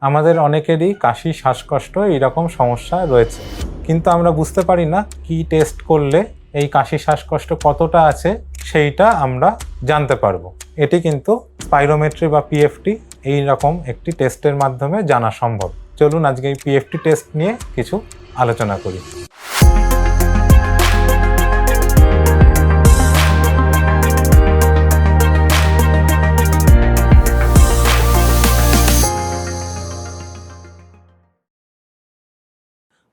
আমাদের অনেকেরই কাশি, শ্বাসকষ্ট এইরকম সমস্যা রয়েছে, কিন্তু আমরা বুঝতে পারি না কি টেস্ট করলে এই কাশি শ্বাসকষ্ট কতটা আছে সেইটা আমরা জানতে পারবো। এটি কিন্তু স্পাইরোমেট্রি বা পিএফটি এই রকম একটি টেস্টের মাধ্যমে জানা সম্ভব। চলুন আজকে এই পিএফটি টেস্ট নিয়ে কিছু আলোচনা করি।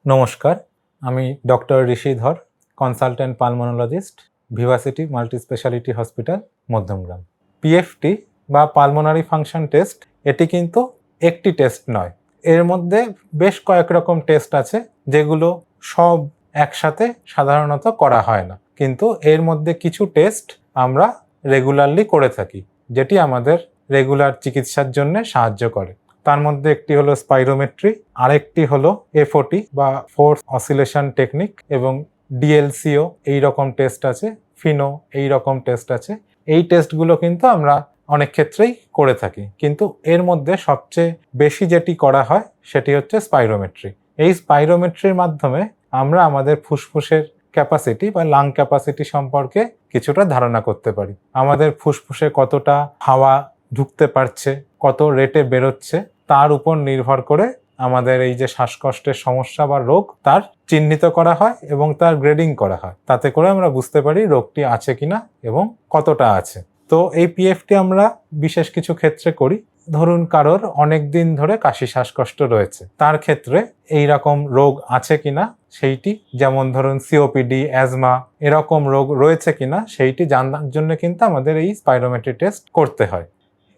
নমস্কার, আমি doctor Rishidhar, consultant pulmonologist, Vivacity multi speciality hospital, Madhyamgram. PFT বা পালমোনারি ফাংশন টেস্ট এটি কিন্তু একটি টেস্ট নয়, এর মধ্যে বেশ কয়েক রকম টেস্ট আছে যেগুলো সব একসাথে সাধারণত করা হয় না, কিন্তু এর মধ্যে কিছু টেস্ট আমরা রেগুলারলি করে থাকি যেটি আমাদের রেগুলার চিকিৎসার জন্য সাহায্য করে। তার মধ্যে একটি হলো স্পাইরোমেট্রি, আরেকটি হলো এফওটি বা ফোর্স অসিলেশন টেকনিক, এবং ডিএলসিও এই রকম টেস্ট আছে, ফিনো এই রকম টেস্ট আছে। এই টেস্টগুলো কিন্তু আমরা অনেক ক্ষেত্রেই করে থাকি, কিন্তু এর মধ্যে সবচেয়ে বেশি যেটি করা হয় সেটি হচ্ছে স্পাইরোমেট্রি। এই স্পাইরোমেট্রির মাধ্যমে আমরা আমাদের ফুসফুসের ক্যাপাসিটি বা লাং ক্যাপাসিটি সম্পর্কে কিছুটা ধারণা করতে পারি। আমাদের ফুসফুসে কতটা হাওয়া ঢুকতে পারছে, কত রেটে বেরোচ্ছে, তার উপর নির্ভর করে আমাদের এই যে শ্বাসকষ্টের সমস্যা বা রোগ তার চিহ্নিত করা হয় এবং তার গ্রেডিং করা হয়। তাতে করে আমরা বুঝতে পারি রোগটি আছে কিনা এবং কতটা আছে। তো এই পিএফটি আমরা বিশেষ কিছু ক্ষেত্রে করি। ধরুন কারোর অনেক দিন ধরে কাশি শ্বাসকষ্ট রয়েছে, তার ক্ষেত্রে এই রকম রোগ আছে কিনা সেইটি, যেমন ধরুন সিওপিডি, অ্যাজমা এরকম রোগ রয়েছে কিনা সেইটি জানার জন্য কিন্তু আমাদের এই স্পাইরোমেট্রি টেস্ট করতে হয়।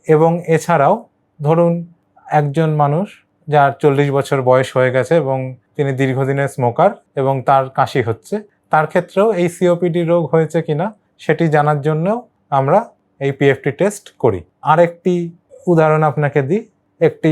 এবং এছাড়াও ধরুন একজন মানুষ যার 40 বছর বয়স হয়ে গেছে এবং তিনি দীর্ঘদিনের স্মোকার এবং তার কাশি হচ্ছে, তার ক্ষেত্রেও এই সিওপিডি রোগ হয়েছে কিনা সেটি জানার জন্যও আমরা এই পিএফটি টেস্ট করি। আরেকটি উদাহরণ আপনাকে দিই, একটি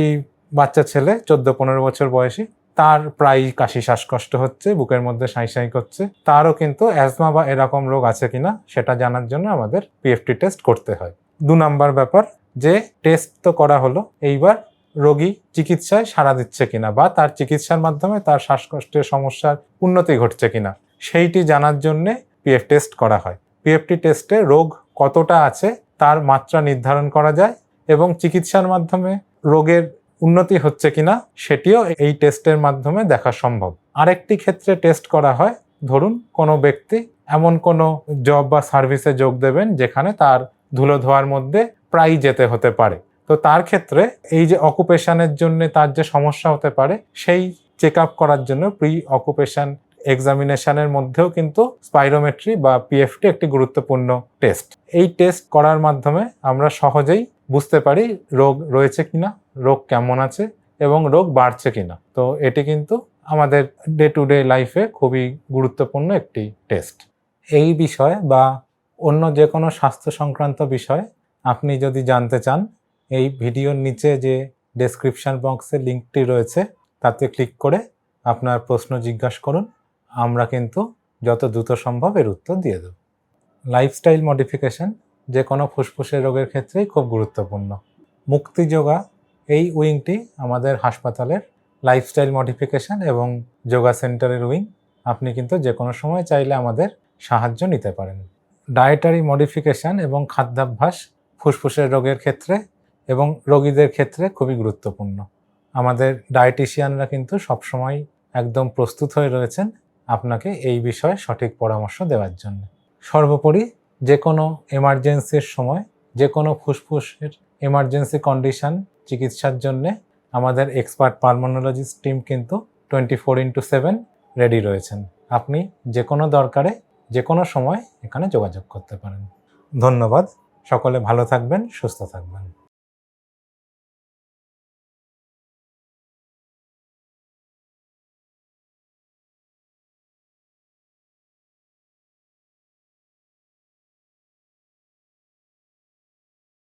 বাচ্চা ছেলে 14-15 বছর বয়সী, তার প্রায় কাশি শ্বাসকষ্ট হচ্ছে, বুকের মধ্যে সাঁই করছে, তারও কিন্তু অ্যাজমা বা এরকম রোগ আছে কিনা সেটা জানার জন্য আমাদের পিএফটি টেস্ট করতে হয়। 2 নাম্বার ব্যাপার, যে টেস্ট তো করা হলো, এইবার রোগী চিকিৎসায় সাড়া দিচ্ছে কিনা বা তার চিকিৎসার মাধ্যমে তার শ্বাসকষ্টের সমস্যার উন্নতি ঘটছে কিনা সেইটি জানার জন্য পিএফ টেস্ট করা হয়। পিএফটি টেস্টে রোগ কতটা আছে তার মাত্রা নির্ধারণ করা যায় এবং চিকিৎসার মাধ্যমে রোগের উন্নতি হচ্ছে কিনা সেটিও এই টেস্টের মাধ্যমে দেখা সম্ভব। আরেকটি ক্ষেত্রে টেস্ট করা হয়, ধরুন কোনো ব্যক্তি এমন কোনো জব বা সার্ভিসে যোগ দেবেন যেখানে তার ধুলো ধোয়ার মধ্যে প্রায়ই যেতে হতে পারে, তো তার ক্ষেত্রে এই যে অকুপেশনের জন্য তার যে সমস্যা হতে পারে সেই চেক আপ করার জন্য প্রি অকুপেশন এক্সামিনেশনের মধ্যেও কিন্তু স্পাইরোমেট্রি বা পিএফটি একটি গুরুত্বপূর্ণ টেস্ট। এই টেস্ট করার মাধ্যমে আমরা সহজেই বুঝতে পারি রোগ রয়েছে কিনা, রোগ কেমন আছে এবং রোগ বাড়ছে কিনা। তো এটি কিন্তু আমাদের ডে টু ডে লাইফে খুবই গুরুত্বপূর্ণ একটি টেস্ট। এই বিষয় বা অন্য যে কোনো স্বাস্থ্য সংক্রান্ত বিষয় আপনি যদি জানতে চান, এই ভিডিওর নিচে যে ডেসক্রিপশন বক্সে লিঙ্কটি রয়েছে তাতে ক্লিক করে আপনার প্রশ্ন জিজ্ঞাসা করুন, আমরা কিন্তু যত দ্রুত সম্ভব এর উত্তর দিয়ে দেব। লাইফস্টাইল মডিফিকেশন যে কোনো ফুসফুসের রোগের ক্ষেত্রেই খুব গুরুত্বপূর্ণ। মুক্তি যোগা এই উইংটি আমাদের হাসপাতালের লাইফস্টাইল মডিফিকেশন এবং যোগা সেন্টারের উইং। আপনি কিন্তু যে কোনো সময় চাইলে আমাদের সাহায্য নিতে পারেন। ডায়েটারি মডিফিকেশন এবং খাদ্যাভ্যাস ফুসফুসের রোগের ক্ষেত্রে এবং রোগীদের ক্ষেত্রে খুবই গুরুত্বপূর্ণ। আমাদের ডায়েটিশিয়ানরা কিন্তু সবসময় একদম প্রস্তুত হয়ে রয়েছেন আপনাকে এই বিষয়ে সঠিক পরামর্শ দেওয়ার জন্য। সর্বোপরি যে কোনো এমার্জেন্সির সময়, যে কোনো ফুসফুসের এমার্জেন্সি কন্ডিশন চিকিৎসার জন্যে আমাদের এক্সপার্ট পালমোনোলজিস্ট টিম কিন্তু 24x7 রেডি রয়েছেন। আপনি যে কোনো দরকারে যে কোনো সময় এখানে যোগাযোগ করতে পারেন। ধন্যবাদ। সকলে ভালো থাকবেন, সুস্থ থাকবেন।